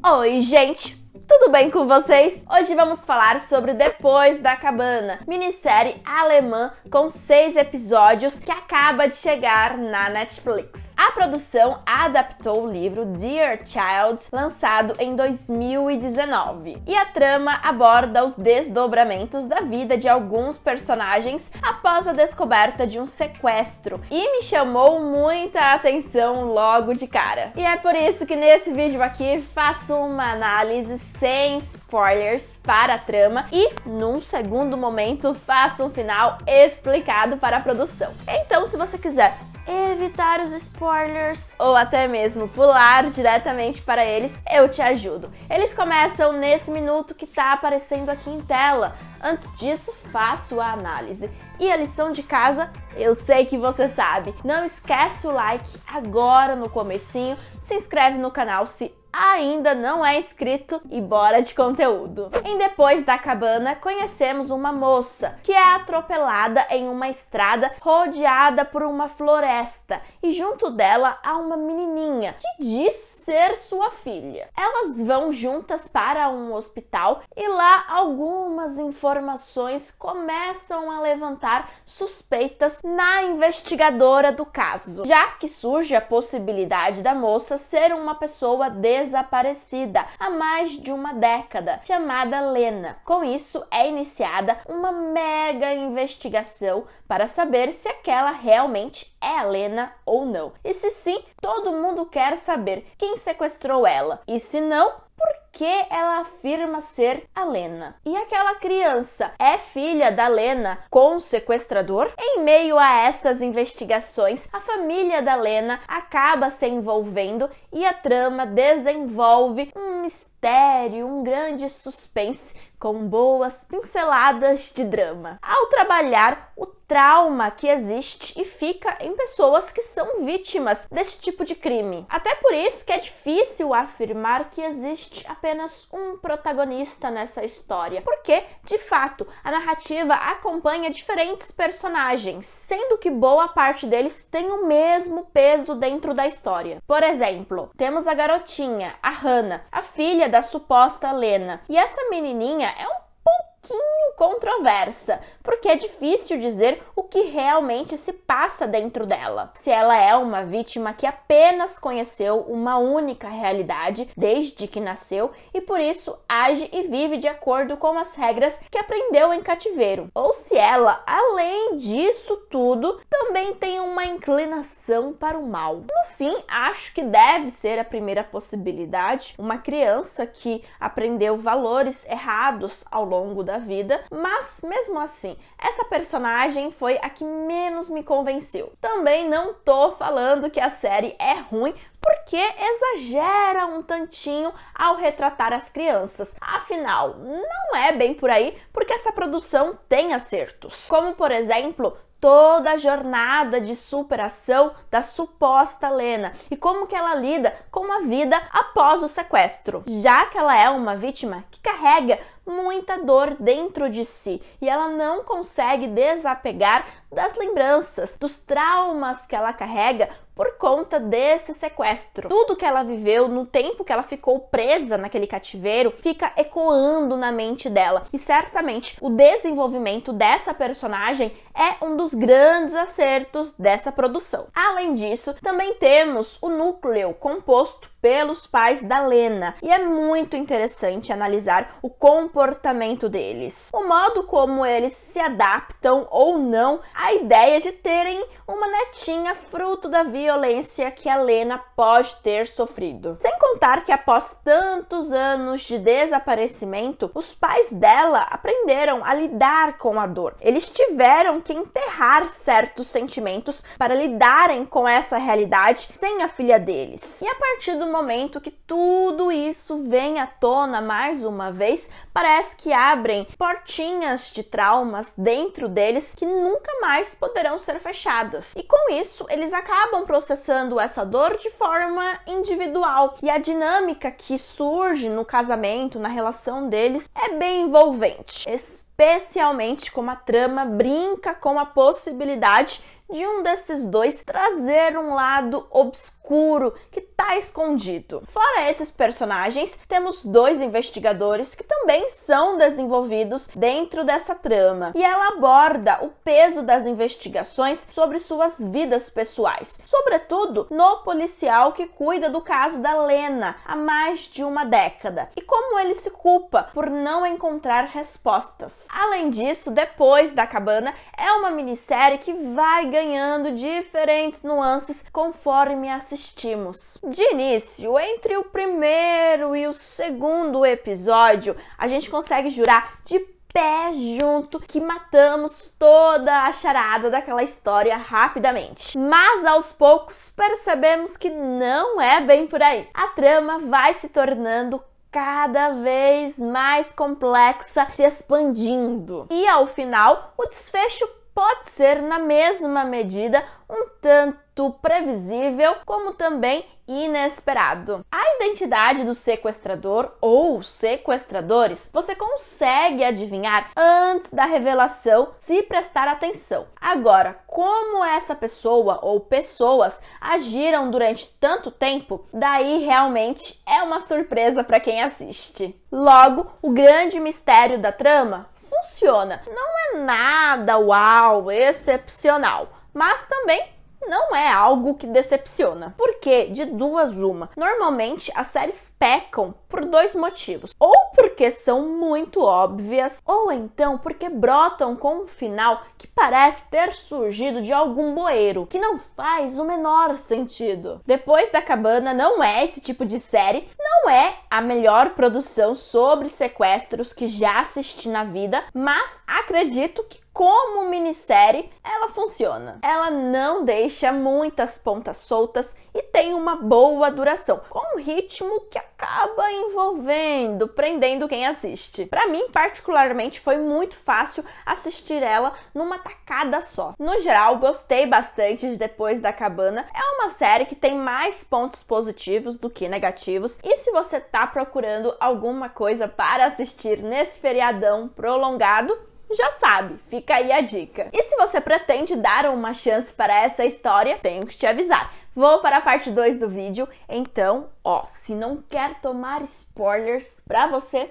Oi, gente! Tudo bem com vocês? Hoje vamos falar sobre Depois da Cabana, minissérie alemã com 6 episódios que acaba de chegar na Netflix. A produção adaptou o livro Dear Child, lançado em 2019, e a trama aborda os desdobramentos da vida de alguns personagens após a descoberta de um sequestro, e me chamou muita atenção logo de cara. E é por isso que nesse vídeo aqui faço uma análise sem spoilers para a trama e, num segundo momento, faço um final explicado para a produção. Então, se você quiser evitar os spoilers ou até mesmo pular diretamente para eles, eu te ajudo. Eles começam nesse minuto que tá aparecendo aqui em tela. Antes disso, faço a análise. E a lição de casa, eu sei que você sabe. Não esquece o like agora no comecinho, se inscreve no canal se ainda não é inscrito e bora de conteúdo. Em Depois da Cabana, conhecemos uma moça que é atropelada em uma estrada rodeada por uma floresta e junto dela há uma menininha que diz ser sua filha. Elas vão juntas para um hospital e lá algumas informações começam a levantar suspeitas na investigadora do caso, já que surge a possibilidade da moça ser uma pessoa desaparecida há mais de uma década, chamada Lena. Com isso, é iniciada uma mega investigação para saber se aquela realmente é a Lena ou não. E se sim, todo mundo quer saber quem sequestrou ela. E se não, por que ela afirma ser a Lena? E aquela criança é filha da Lena com o sequestrador? Em meio a essas investigações, a família da Lena acaba se envolvendo e a trama desenvolve um mistério, um grande suspense com boas pinceladas de drama. Ao trabalhar o trauma que existe e fica em pessoas que são vítimas desse tipo de crime. Até por isso que é difícil afirmar que existe apenas um protagonista nessa história, porque, de fato, a narrativa acompanha diferentes personagens, sendo que boa parte deles tem o mesmo peso dentro da história. Por exemplo, temos a garotinha, a Hannah, a filha da suposta Lena, e essa menininha é um pouquinho controversa, porque é difícil dizer o que realmente se passa dentro dela. Se ela é uma vítima que apenas conheceu uma única realidade desde que nasceu e por isso age e vive de acordo com as regras que aprendeu em cativeiro, ou se ela, além disso tudo, também tem uma inclinação para o mal. No fim, acho que deve ser a primeira possibilidade, uma criança que aprendeu valores errados ao longo da vida, mas mesmo assim, essa personagem foi a que menos me convenceu. Também não tô falando que a série é ruim, porque exagera um tantinho ao retratar as crianças. Afinal, não é bem por aí, porque essa produção tem acertos. Como, por exemplo, toda a jornada de superação da suposta Lena e como que ela lida com a vida após o sequestro, já que ela é uma vítima que carrega muita dor dentro de si e ela não consegue desapegar das lembranças, dos traumas que ela carrega por conta desse sequestro. Tudo que ela viveu no tempo que ela ficou presa naquele cativeiro fica ecoando na mente dela. E certamente o desenvolvimento dessa personagem é um dos grandes acertos dessa produção. Além disso, também temos o núcleo composto pelos pais da Lena, e é muito interessante analisar o comportamento deles, o modo como eles se adaptam ou não à ideia de terem uma netinha fruto da violência que a Lena pode ter sofrido. Sem contar que após tantos anos de desaparecimento, os pais dela aprenderam a lidar com a dor. Eles tiveram que enterrar certos sentimentos para lidarem com essa realidade sem a filha deles. E a partir do momento que tudo isso vem à tona mais uma vez, parece que abrem portinhas de traumas dentro deles que nunca mais poderão ser fechadas. E com isso, eles acabam processando essa dor de forma individual. E a dinâmica que surge no casamento, na relação deles, é bem envolvente. Especialmente como a trama brinca com a possibilidade de um desses dois trazer um lado obscuro que tá escondido. Fora esses personagens, temos dois investigadores que também são desenvolvidos dentro dessa trama. E ela aborda o peso das investigações sobre suas vidas pessoais, sobretudo no policial que cuida do caso da Lena há mais de uma década e como ele se culpa por não encontrar respostas. Além disso, Depois da Cabana é uma minissérie que vai ganhando diferentes nuances conforme assistimos. De início, entre o primeiro e o segundo episódio, a gente consegue jurar de pé junto que matamos toda a charada daquela história rapidamente. Mas aos poucos percebemos que não é bem por aí. A trama vai se tornando cada vez mais complexa, se expandindo. E ao final, o desfecho pode ser na mesma medida um tanto previsível, como também inesperado. A identidade do sequestrador ou sequestradores você consegue adivinhar antes da revelação se prestar atenção. Agora, como essa pessoa ou pessoas agiram durante tanto tempo, daí realmente é uma surpresa para quem assiste. Logo, o grande mistério da trama funciona. Não é nada uau, excepcional, mas também não é algo que decepciona. Porque, de duas uma, normalmente as séries pecam por dois motivos. Ou porque são muito óbvias, ou então porque brotam com um final que parece ter surgido de algum bueiro, que não faz o menor sentido. Depois da Cabana não é esse tipo de série, não é a melhor produção sobre sequestros que já assisti na vida, mas acredito que como minissérie, ela funciona. Ela não deixa muitas pontas soltas e tem uma boa duração, com um ritmo que acaba envolvendo, prendendo quem assiste. Para mim, particularmente, foi muito fácil assistir ela numa tacada só. No geral, gostei bastante de Depois da Cabana. É uma série que tem mais pontos positivos do que negativos. E se você tá procurando alguma coisa para assistir nesse feriadão prolongado, já sabe, fica aí a dica. E se você pretende dar uma chance para essa história, tenho que te avisar. Vou para a parte 2 do vídeo, então, se não quer tomar spoilers pra você,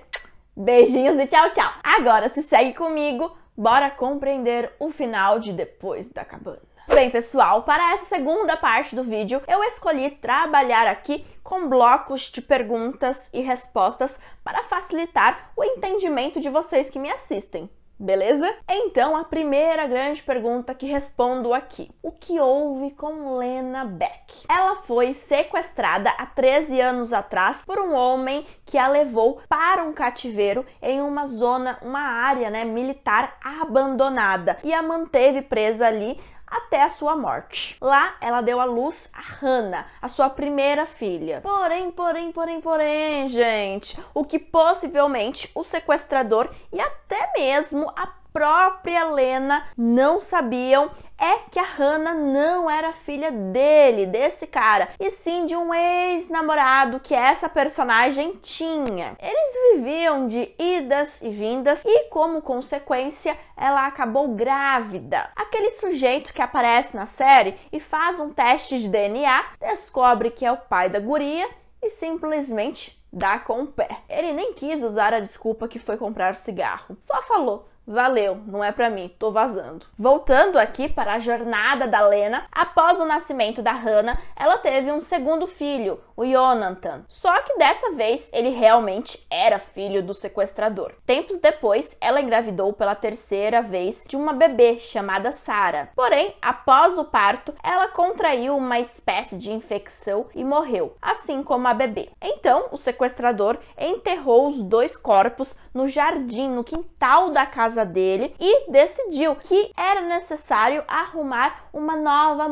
beijinhos e tchau, tchau. Agora se segue comigo, bora compreender o final de Depois da Cabana. Bem, pessoal, para essa segunda parte do vídeo, eu escolhi trabalhar aqui com blocos de perguntas e respostas para facilitar o entendimento de vocês que me assistem. Beleza? Então, a primeira grande pergunta que respondo aqui. O que houve com Lena Beck? Ela foi sequestrada há 13 anos atrás por um homem que a levou para um cativeiro em uma zona, uma área, militar abandonada e a manteve presa ali até a sua morte. Lá, ela deu à luz a Hannah, a sua primeira filha. Porém, gente, o que possivelmente o sequestrador e até mesmo a própria Lena não sabiam é que a Hannah não era filha dele, desse cara, e sim de um ex-namorado que essa personagem tinha. Eles viviam de idas e vindas e, como consequência, ela acabou grávida. Aquele sujeito que aparece na série e faz um teste de DNA, descobre que é o pai da guria e simplesmente dá com o pé. Ele nem quis usar a desculpa que foi comprar cigarro, só falou: valeu, não é pra mim, tô vazando. Voltando aqui para a jornada da Lena, após o nascimento da Hannah, ela teve um segundo filho, o Jonathan. Só que dessa vez ele realmente era filho do sequestrador. Tempos depois, ela engravidou pela terceira vez de uma bebê chamada Sarah. Porém, após o parto, ela contraiu uma espécie de infecção e morreu, assim como a bebê. Então, o sequestrador enterrou os dois corpos no jardim, no quintal da casa dele, e decidiu que era necessário arrumar uma nova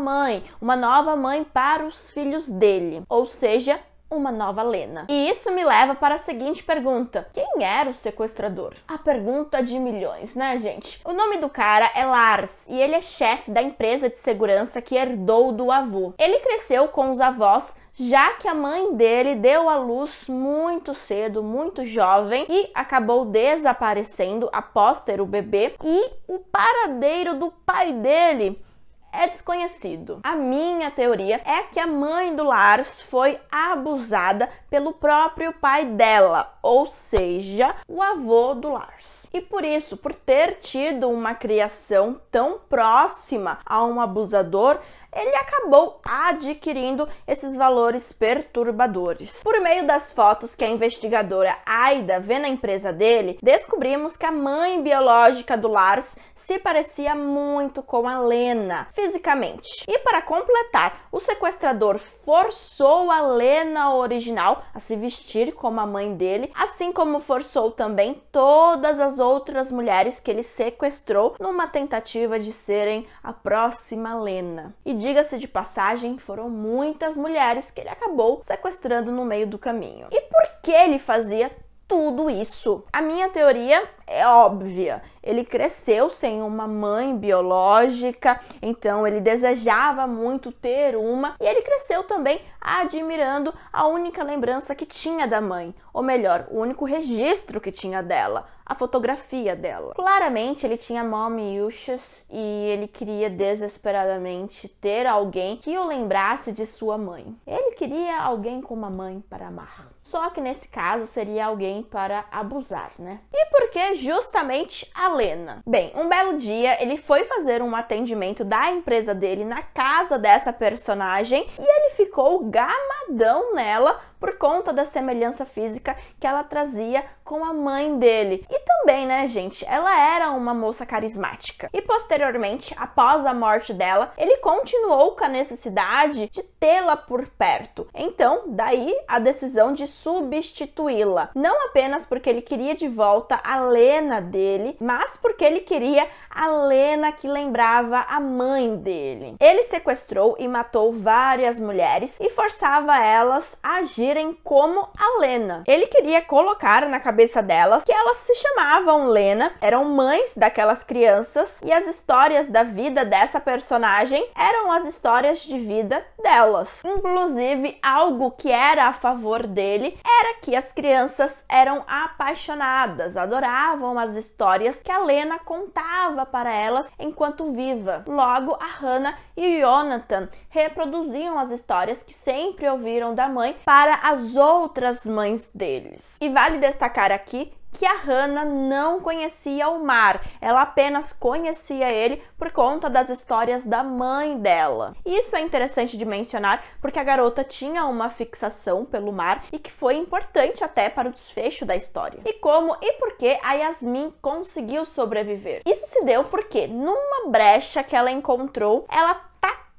mãe para os filhos dele, ou seja, uma nova Lena. E isso me leva para a seguinte pergunta: quem era o sequestrador? A pergunta de milhões, né, gente? O nome do cara é Lars e ele é chefe da empresa de segurança que herdou do avô. Ele cresceu com os avós, já que a mãe dele deu à luz muito cedo, muito jovem, e acabou desaparecendo após ter o bebê, e o paradeiro do pai dele é desconhecido. A minha teoria é que a mãe do Lars foi abusada pelo próprio pai dela, ou seja, o avô do Lars. E por isso, por ter tido uma criação tão próxima a um abusador, ele acabou adquirindo esses valores perturbadores. Por meio das fotos que a investigadora Aida vê na empresa dele, descobrimos que a mãe biológica do Lars se parecia muito com a Lena, fisicamente. E para completar, o sequestrador forçou a Lena original a se vestir como a mãe dele, assim como forçou também todas as outras mulheres que ele sequestrou numa tentativa de serem a próxima Lena. E diga-se de passagem, foram muitas mulheres que ele acabou sequestrando no meio do caminho. E por que ele fazia tudo isso? A minha teoria é óbvia. Ele cresceu sem uma mãe biológica, então ele desejava muito ter uma, e ele cresceu também admirando a única lembrança que tinha da mãe, ou melhor, o único registro que tinha dela, a fotografia dela. Claramente ele tinha mommy issues e ele queria desesperadamente ter alguém que o lembrasse de sua mãe. Ele queria alguém com uma mãe para amar. Só que nesse caso seria alguém para abusar, né? E por que justamente a Lena? Bem, um belo dia ele foi fazer um atendimento da empresa dele na casa dessa personagem e ele ficou gamadão nela por conta da semelhança física que ela trazia com a mãe dele. E também, né, gente, ela era uma moça carismática. E posteriormente, após a morte dela, ele continuou com a necessidade de tê-la por perto. Então, daí a decisão de substituí-la. Não apenas porque ele queria de volta a Lena dele, mas porque ele queria a Lena que lembrava a mãe dele. Ele sequestrou e matou várias mulheres e forçava elas a agirem como a Lena. Ele queria colocar na cabeça delas que elas se chamavam Lena, eram mães daquelas crianças e as histórias da vida dessa personagem eram as histórias de vida delas. Inclusive, algo que era a favor dele era que as crianças eram apaixonadas, adoravam as histórias que a Lena contava para elas enquanto viva. Logo, a Hannah e o Jonathan reproduziam as histórias que sempre ouviram da mãe para as outras mães deles. E vale destacar aqui que a Hannah não conhecia o mar, ela apenas conhecia ele por conta das histórias da mãe dela. Isso é interessante de mencionar porque a garota tinha uma fixação pelo mar e que foi importante até para o desfecho da história. E como e por que a Yasmin conseguiu sobreviver? Isso se deu porque numa brecha que ela encontrou, ela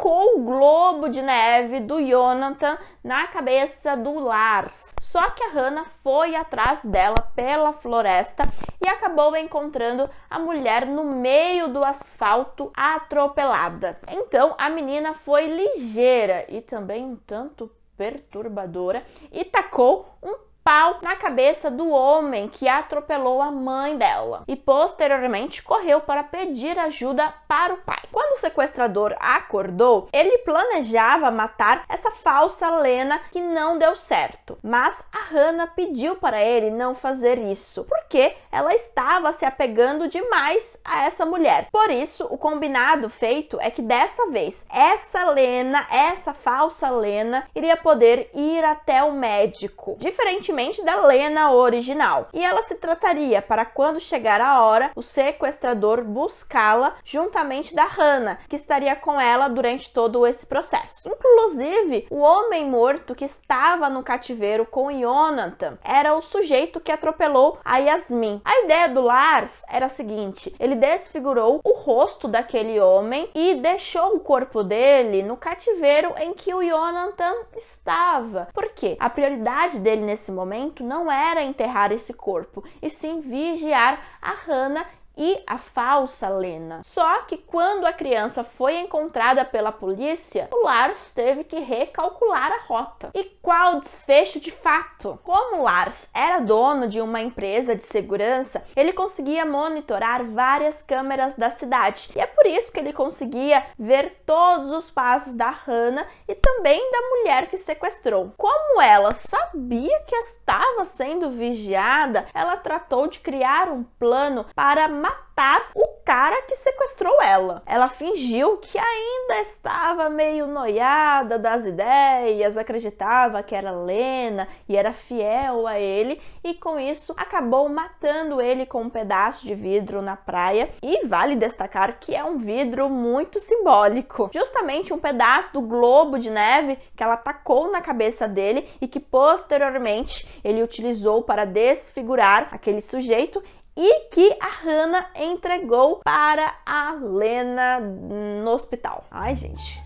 tacou o globo de neve do Jonathan na cabeça do Lars. Só que a Hannah foi atrás dela pela floresta e acabou encontrando a mulher no meio do asfalto atropelada. Então a menina foi ligeira e também um tanto perturbadora e tacou um pau na cabeça do homem que atropelou a mãe dela e posteriormente correu para pedir ajuda para o pai. Quando o sequestrador acordou, ele planejava matar essa falsa Lena que não deu certo, mas a Hannah pediu para ele não fazer isso, porque ela estava se apegando demais a essa mulher. Por isso, o combinado feito é que dessa vez, essa Lena, essa falsa Lena, iria poder ir até o médico, diferentemente da Lena original. E ela se trataria para quando chegar a hora, o sequestrador buscá-la juntamente da Hannah, que estaria com ela durante todo esse processo. Inclusive, o homem morto que estava no cativeiro com Jonathan era o sujeito que atropelou a Yasmin. A ideia do Lars era a seguinte: ele desfigurou o rosto daquele homem e deixou o corpo dele no cativeiro em que o Jonathan estava. Por quê? A prioridade dele nesse momento não era enterrar esse corpo, e sim vigiar a Hannah e a falsa Lena. Só que quando a criança foi encontrada pela polícia, o Lars teve que recalcular a rota. E qual o desfecho de fato? Como o Lars era dono de uma empresa de segurança, ele conseguia monitorar várias câmeras da cidade. E é por isso que ele conseguia ver todos os passos da Hannah e também da mulher que sequestrou. Como ela sabia que estava sendo vigiada, ela tratou de criar um plano para matar matar o cara que sequestrou ela. Ela fingiu que ainda estava meio noiada das ideias, acreditava que era Lena e era fiel a ele, e com isso acabou matando ele com um pedaço de vidro na praia. E vale destacar que é um vidro muito simbólico, justamente um pedaço do globo de neve que ela tacou na cabeça dele e que posteriormente ele utilizou para desfigurar aquele sujeito, e que a Hannah entregou para a Lena no hospital. Ai, gente,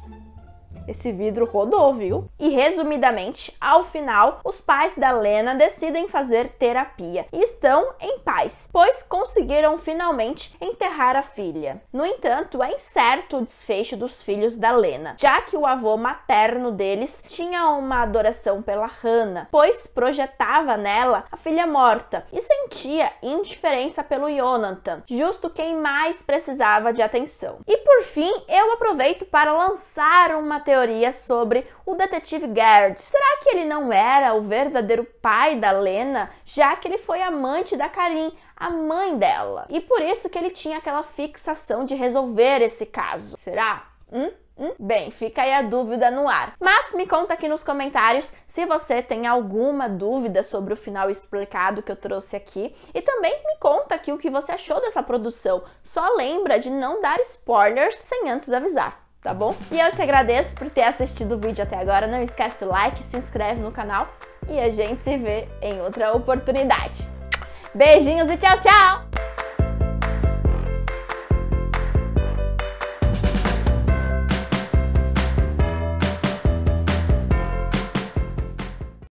esse vidro rodou, viu? E resumidamente, ao final, os pais da Lena decidem fazer terapia e estão em paz, pois conseguiram finalmente enterrar a filha. No entanto, é incerto o desfecho dos filhos da Lena, já que o avô materno deles tinha uma adoração pela Hannah, pois projetava nela a filha morta e sentia indiferença pelo Jonathan, justo quem mais precisava de atenção. E por fim, eu aproveito para lançar uma teoria sobre o detetive Gerd. Será que ele não era o verdadeiro pai da Lena, já que ele foi amante da Karin, a mãe dela? E por isso que ele tinha aquela fixação de resolver esse caso. Será? Bem, fica aí a dúvida no ar. Mas me conta aqui nos comentários se você tem alguma dúvida sobre o final explicado que eu trouxe aqui. E também me conta aqui o que você achou dessa produção. Só lembra de não dar spoilers sem antes avisar, tá bom? E eu te agradeço por ter assistido o vídeo até agora. Não esquece o like, se inscreve no canal e a gente se vê em outra oportunidade. Beijinhos e tchau, tchau!